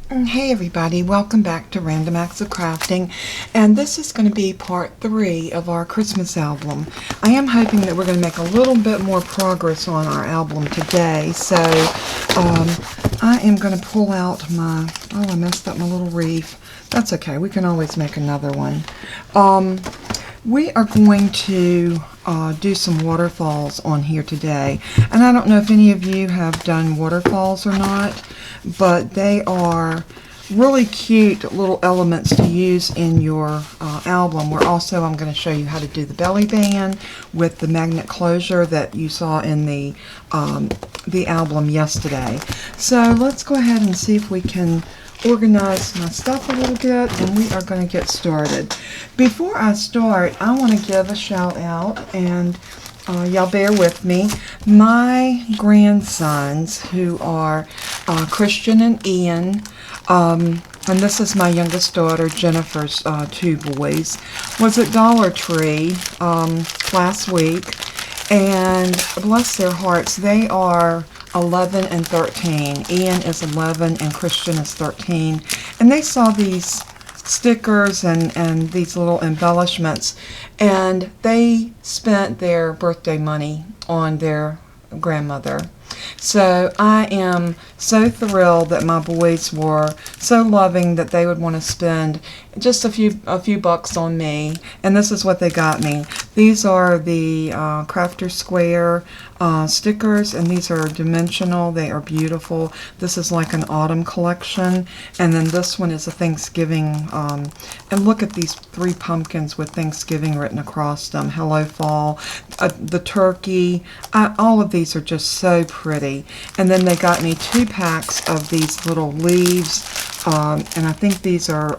Hey everybody, welcome back to Random Acts of Crafting, and this is going to be part 3 of our Christmas album. I am hoping that we're going to make a little bit more progress on our album today, so I am going to pull out my, I messed up my little wreath. That's okay, we can always make another one. We are going to do some waterfalls on here today, and I don't know if any of you have done waterfalls or not, but they are really cute little elements to use in your album. I'm going to show you how to do the belly band with the magnet closure that you saw in the album yesterday. So let's go ahead and see if we can organize my stuff a little bit, and we are going to get started. Before I start, I want to give a shout out, and y'all bear with me. My grandsons, who are Christian and Ian, and this is my youngest daughter, Jennifer's two boys, was at Dollar Tree last week, and bless their hearts, they are 11 and 13. Ian is 11 and Christian is 13. And they saw these stickers and these little embellishments, and they spent their birthday money on their grandmother. So I am so thrilled that my boys were so loving that they would want to spend just a few bucks on me, and this is what they got me. These are the Crafter Square stickers, and these are dimensional. They are beautiful. This is like an autumn collection, and then this one is a Thanksgiving, and look at these 3 pumpkins with Thanksgiving written across them. Hello Fall, the turkey, all of these are just so pretty. And then they got me 2 packs of these little leaves, and I think these are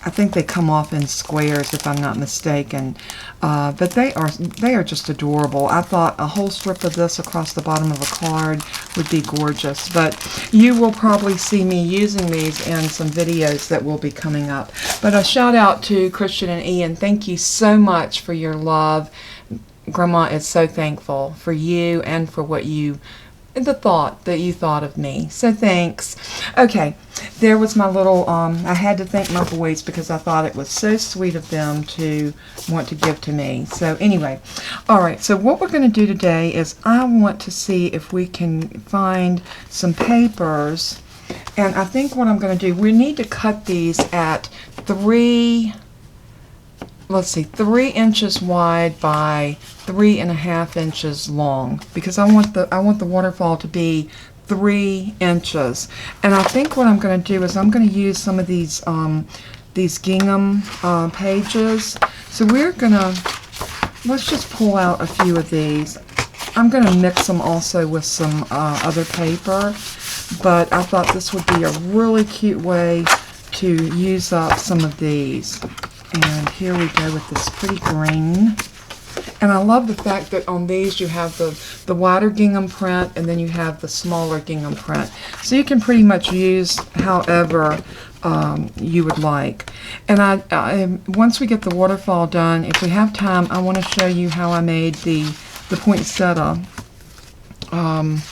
I think they come off in squares if I'm not mistaken, but they are just adorable. I thought a whole strip of this across the bottom of a card would be gorgeous, but you will probably see me using these in some videos that will be coming up. But a shout out to Christian and Ian. Thank you so much for your love. Grandma is so thankful for you and for what you, the thought that you thought of me. So thanks. Okay, there was my little, I had to thank my boys because I thought it was so sweet of them to want to give to me. So anyway, all right, so what we're going to do today is I want to see if we can find some papers, and I think what I'm going to do, we need to cut these at 3 inches wide by 3.5 inches long, because I want the waterfall to be 3 inches. And I think what I'm going to do is I'm going to use some of these gingham pages. So let's just pull out a few of these. I'm going to mix them also with some other paper, but I thought this would be a really cute way to use up some of these. And here we go with this pretty green. And I love the fact that on these you have the wider gingham print, and then you have the smaller gingham print. So you can pretty much use however you would like. And once we get the waterfall done, if we have time, I want to show you how I made the poinsettia. And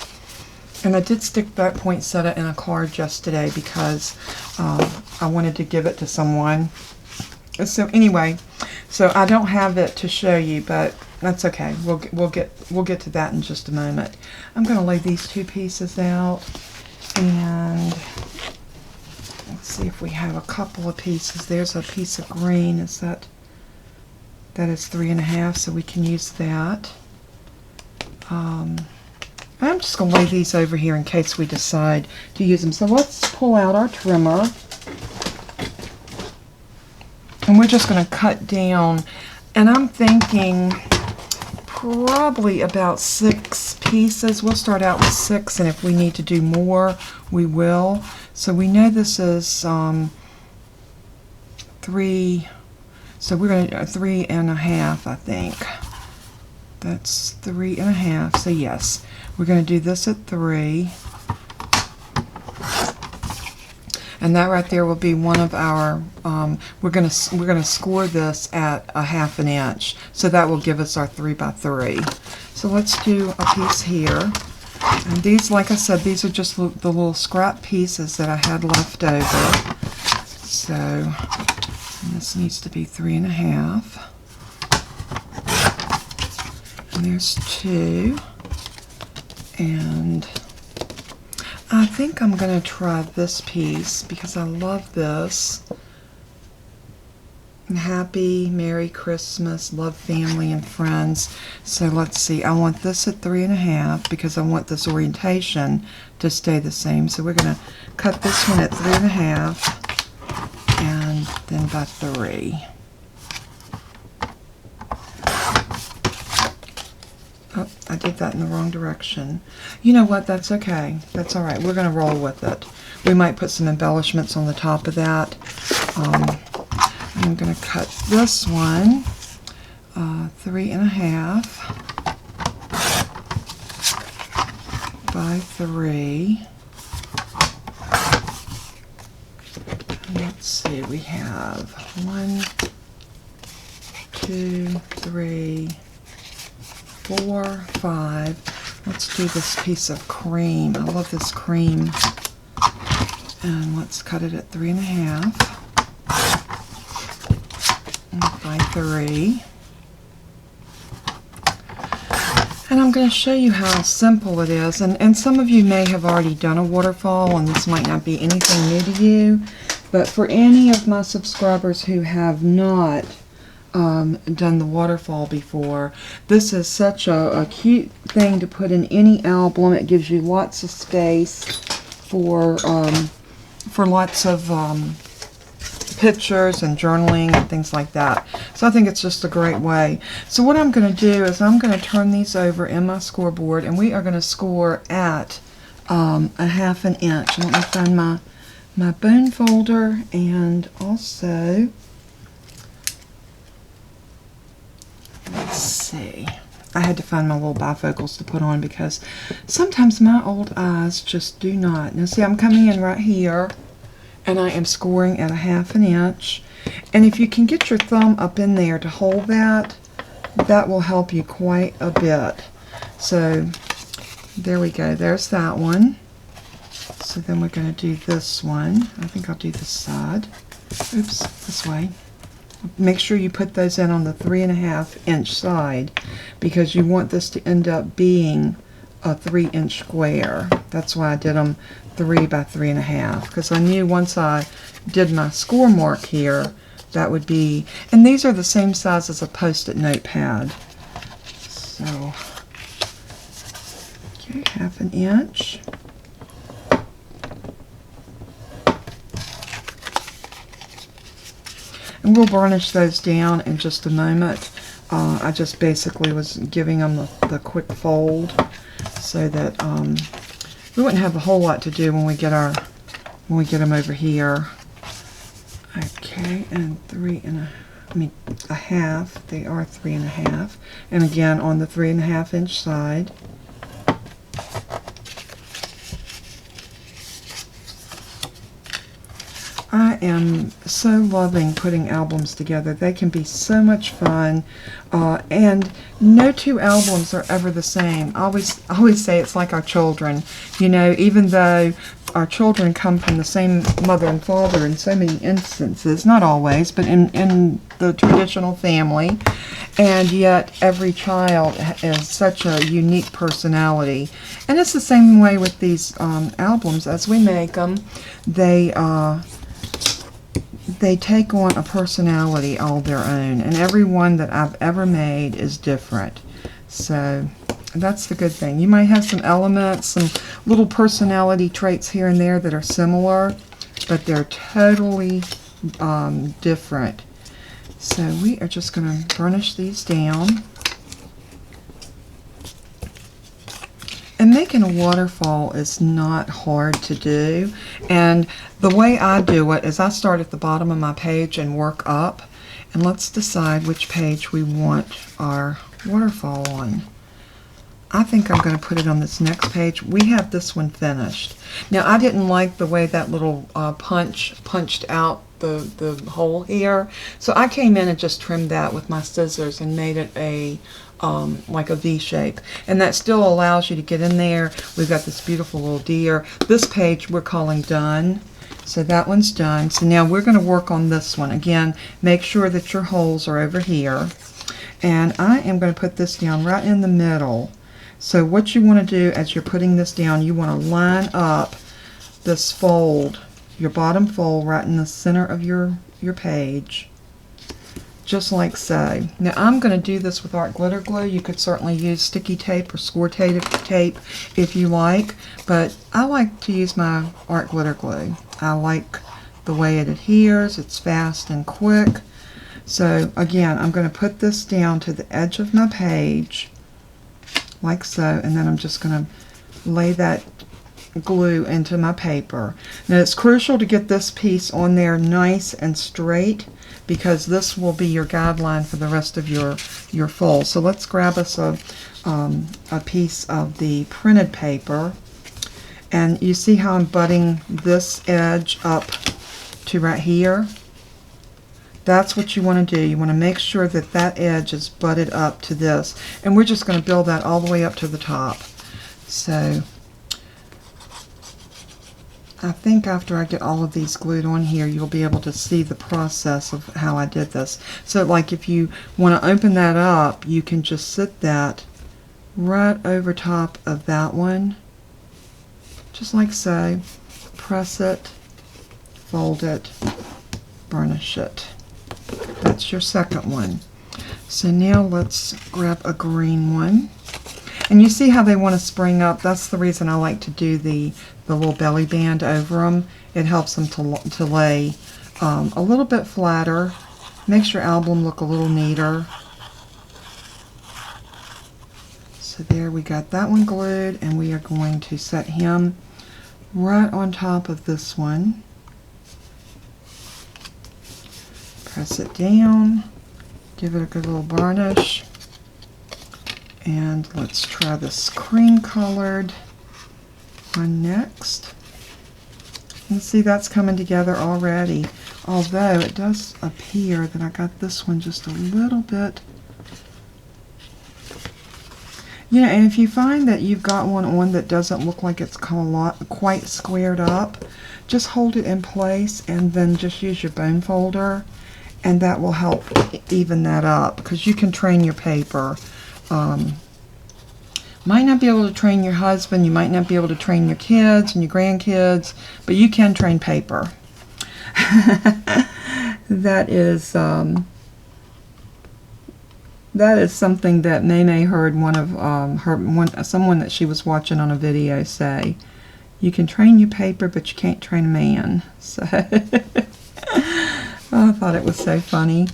I did stick that poinsettia in a card yesterday because I wanted to give it to someone. So anyway, so I don't have it to show you, but that's okay. We'll get to that in just a moment. I'm going to lay these 2 pieces out, and let's see if we have a couple of pieces. There's a piece of green. That is 3.5, so we can use that. I'm just going to lay these over here in case we decide to use them. So let's pull out our trimmer. And we're just going to cut down, and I'm thinking probably about 6 pieces. We'll start out with 6, and if we need to do more, we will. So we know this is 3, so we're going to 3.5, I think. That's 3.5, so yes, we're going to do this at 3. And that right there will be one of our, we're gonna score this at 1/2 inch. So that will give us our 3 by 3. So let's do a piece here. And these, like I said, these are just the little scrap pieces that I had left over. So this needs to be 3.5. And there's 2. And I think I'm going to try this piece because I love this. Happy Merry Christmas, love family and friends. So let's see, I want this at 3.5 because I want this orientation to stay the same. So we're going to cut this one at 3.5 and then by 3. Oh, I did that in the wrong direction. You know what, that's okay. That's all right, we're going to roll with it. We might put some embellishments on the top of that. I'm going to cut this one 3.5 by 3. And let's see, we have 1, 2, 3, 4, 5. Let's do this piece of cream. I love this cream. And let's cut it at 3.5. By 3. And I'm going to show you how simple it is. And some of you may have already done a waterfall, and this might not be anything new to you. But for any of my subscribers who have not done the waterfall before, this is such a cute thing to put in any album. It gives you lots of space for lots of pictures and journaling and things like that. So I think it's just a great way. So what I'm going to do is I'm going to turn these over in my scoreboard, and we are going to score at 1/2 inch. Let me find my bone folder, and also let's see. I had to find my little bifocals to put on because sometimes my old eyes just do not. Now see, I'm coming in right here, and I am scoring at 1/2 inch. And if you can get your thumb up in there to hold that, that will help you quite a bit. So there we go. There's that one. So then we're going to do this one. I think I'll do this side. Oops, this way. Make sure you put those in on the 3.5 inch side because you want this to end up being a 3-inch square. That's why I did them 3 by 3.5, because I knew once I did my score mark here, that would be, and these are the same size as a post-it notepad. So, okay, 1/2 inch. And we'll burnish those down in just a moment. I just basically was giving them the quick fold so that we wouldn't have a whole lot to do when we get them over here. Okay, and 3.5. They are 3.5, and again on the 3.5 inch side. I am so loving putting albums together. They can be so much fun, and no two albums are ever the same. I always say it's like our children. You know, even though our children come from the same mother and father in so many instances, not always, but in the traditional family, and yet every child is such a unique personality. And it's the same way with these albums. As we make them, they take on a personality all their own, and every one that I've ever made is different. So that's the good thing. You might have some elements, some little personality traits here and there that are similar, but they're totally different. So we are just going to burnish these down. And making a waterfall is not hard to do, and the way I do it is I start at the bottom of my page and work up, and let's decide which page we want our waterfall on. I think I'm going to put it on this next page. We have this one finished. Now I didn't like the way that little punched out the hole here, so I came in and just trimmed that with my scissors and made it a like a V shape. And that still allows you to get in there. We've got this beautiful little deer. This page we're calling done. So that one's done. So now we're going to work on this one. Again, make sure that your holes are over here. And I am going to put this down right in the middle. So what you want to do as you're putting this down, you want to line up this fold, your bottom fold, right in the center of your page, just like so. Now I'm going to do this with art glitter glue. You could certainly use sticky tape or score tape if you like, but I like to use my art glitter glue. I like the way it adheres. It's fast and quick. So again, I'm going to put this down to the edge of my page, like so, and then I'm just going to lay that glue into my paper. Now it's crucial to get this piece on there nice and straight, because this will be your guideline for the rest of your fold. So let's grab us a piece of the printed paper, and you see how I'm butting this edge up to right here? That's what you want to do. You want to make sure that that edge is butted up to this. And we're just going to build that all the way up to the top. So I think after I get all of these glued on here, you'll be able to see the process of how I did this. So like if you want to open that up, you can just sit that right over top of that one, just like so. Press it, fold it, burnish it. That's your second one. So now let's grab a green one. And you see how they want to spring up. That's the reason I like to do the little belly band over them. It helps them to lay a little bit flatter. Makes your album look a little neater. So there, we got that one glued, and we are going to set him right on top of this one. Press it down, give it a good little varnish, and let's try this cream colored one next. And see, that's coming together already, although it does appear that I got this one just a little bit. You know, and if you find that you've got one on that doesn't look like it's quite squared up, just hold it in place and then just use your bone folder, and that will help even that up, because you can train your paper. Might not be able to train your husband, you might not be able to train your kids and your grandkids, but you can train paper. That is something that Maymay heard someone that she was watching on a video say. You can train your paper, but you can't train a man. So I thought it was so funny.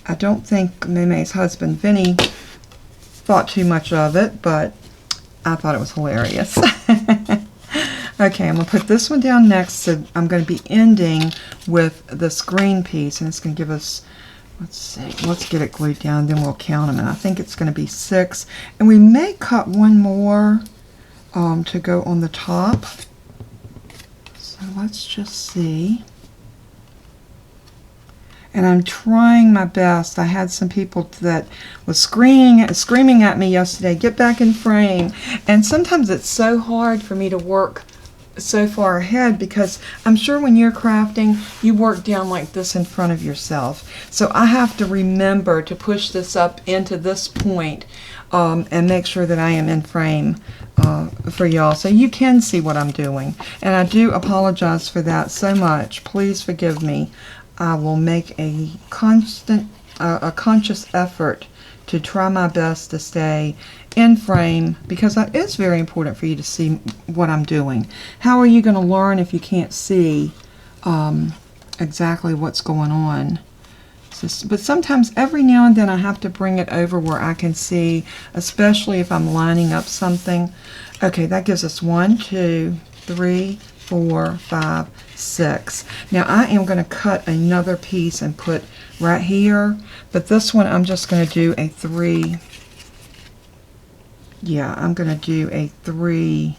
I don't think Maymay's husband, Vinny, thought too much of it, but I thought it was hilarious. Okay, I'm going to put this one down next. So I'm going to be ending with this green piece, and it's going to give us, let's see, let's get it glued down, then we'll count them. And I think it's going to be 6. And we may cut one more to go on the top. So let's just see. And I'm trying my best. I had some people that was screaming at me yesterday, get back in frame. And sometimes it's so hard for me to work so far ahead, because I'm sure when you're crafting, you work down like this in front of yourself. So I have to remember to push this up into this point and make sure that I am in frame for y'all, so you can see what I'm doing. And I do apologize for that so much. Please forgive me. I will make a conscious effort to try my best to stay in frame, because that is very important for you to see what I'm doing. How are you going to learn if you can't see exactly what's going on? But sometimes, every now and then, I have to bring it over where I can see, especially if I'm lining up something. Okay, that gives us 1, 2, 3, 4, 5, 6. Now I am going to cut another piece and put right here, but this one I'm just going to do a 3. Yeah, I'm going to do a 3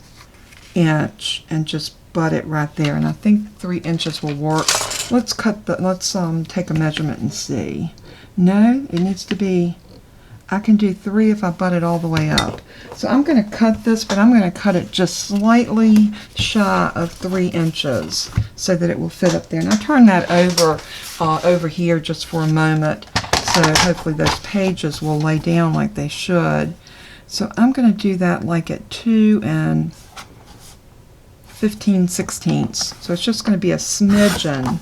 inch and just butt it right there, and I think 3 inches will work. Let's take a measurement and see. No, it needs to be I can do 3 if I butt it all the way up. So I'm going to cut this, but I'm going to cut it just slightly shy of 3 inches so that it will fit up there. And I turn that over here just for a moment, so hopefully those pages will lay down like they should. So I'm going to do that like at 2 15/16. So it's just going to be a smidgen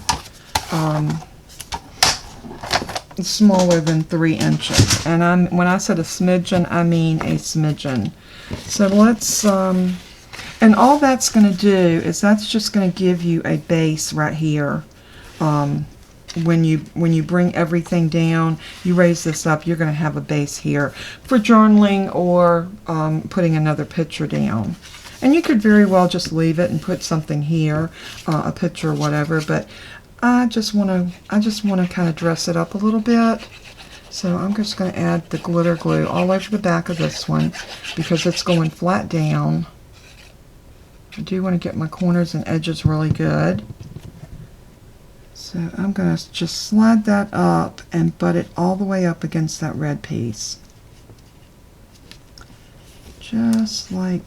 smaller than 3 inches. And when I said a smidgen, I mean a smidgen. So let's, and all that's going to do is that's just going to give you a base right here. When you bring everything down, you raise this up, you're going to have a base here for journaling or putting another picture down. And you could very well just leave it and put something here, a picture or whatever, but I just want to kind of dress it up a little bit. So I'm just going to add the glitter glue all over the back of this one because it's going flat down. I do want to get my corners and edges really good. So I'm going to just slide that up and butt it all the way up against that red piece. Just like